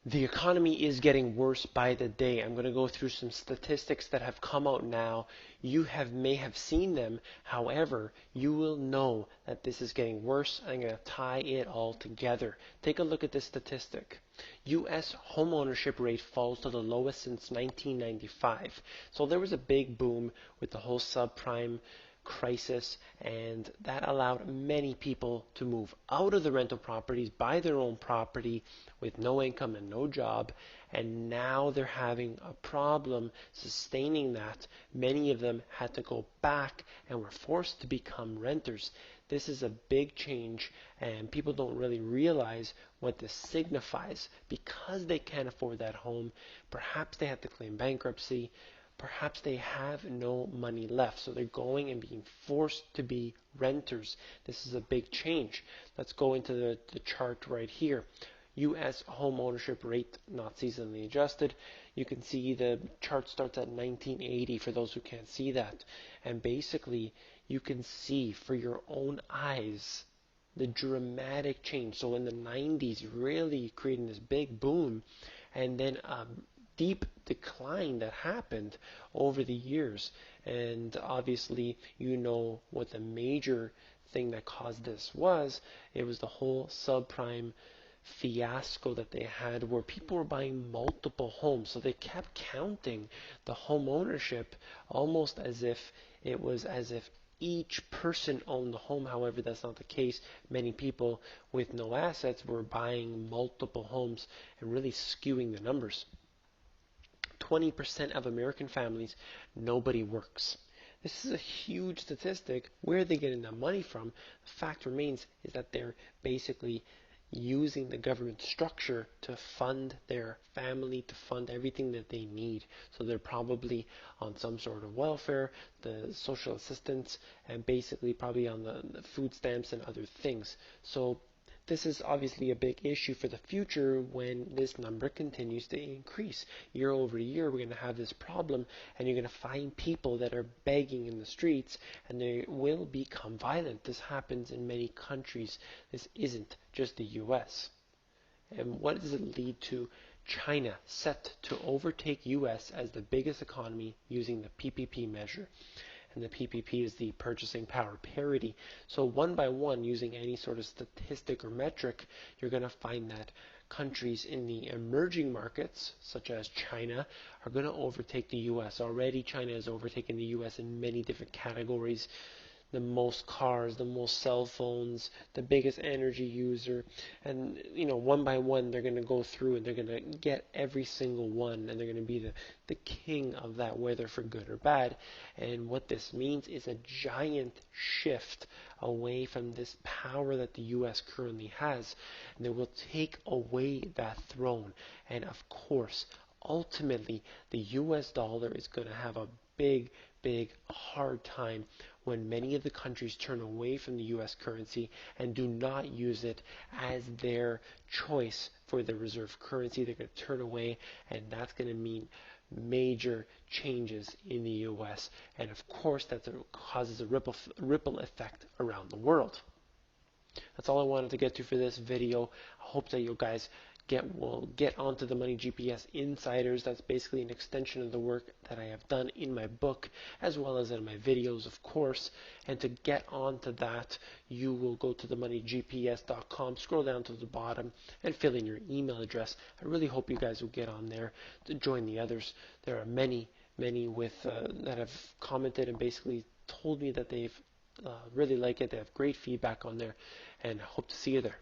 The economy is getting worse by the day. I'm going to go through some statistics that have come out now. May have seen them. However, you will know that this is getting worse. I'm going to tie it all together. Take a look at this statistic. U.S. homeownership rate falls to the lowest since 1995. So there was a big boom with the whole subprime crisis, and that allowed many people to move out of the rental properties, buy their own property with no income and no job, and now they're having a problem sustaining that. Many of them had to go back and were forced to become renters. This is a big change, and people don't really realize what this signifies. Because they can't afford that home, perhaps they have to claim bankruptcy. Perhaps they have no money left, so they're going and being forced to be renters. This is a big change. Let's go into the chart right here. U.S. home ownership rate, not seasonally adjusted. You can see the chart starts at 1980 for those who can't see that. And basically, you can see for your own eyes the dramatic change. So in the 90s, really creating this big boom, and then deep decline that happened over the years. And obviously, you know what the major thing that caused this was. It was the whole subprime fiasco that they had where people were buying multiple homes. So they kept counting the home ownership almost as if each person owned the home. However, that's not the case. Many people with no assets were buying multiple homes and really skewing the numbers. 20% of American families, nobody works. This is a huge statistic. Where are they getting that money from? The fact remains is that they're basically using the government structure to fund their family, to fund everything that they need. So they're probably on some sort of welfare, the social assistance, and basically probably on the food stamps and other things. So this is obviously a big issue for the future when this number continues to increase. Year over year, we're going to have this problem, and you're going to find people that are begging in the streets, and they will become violent. This happens in many countries. This isn't just the US. And what does it lead to? China set to overtake US as the biggest economy using the PPP measure. And the PPP is the purchasing power parity. So one by one, using any sort of statistic or metric, you're going to find that countries in the emerging markets, such as China, are going to overtake the US. Already China has overtaken the US in many different categories. The most cars, the most cell phones, the biggest energy user, and one by one they're going to go through and they're going to get every single one, and they're going to be the king of that, whether for good or bad. And what this means is a giant shift away from this power that the US currently has, and they will take away that throne. And of course, ultimately, the US dollar is going to have a big hard time when many of the countries turn away from the US currency and do not use it as their choice for the reserve currency. They're going to turn away, and that's going to mean major changes in the US. And of course, that causes a ripple effect around the world. That's all I wanted to get to for this video. I hope that you guys will get onto the Money GPS Insiders. That's basically an extension of the work that I have done in my book, as well as in my videos, of course. And to get onto that, you will go to themoneygps.com, scroll down to the bottom, and fill in your email address. I really hope you guys will get on there to join the others. There are many with that have commented and basically told me that they've really like it. They have great feedback on there, and I hope to see you there.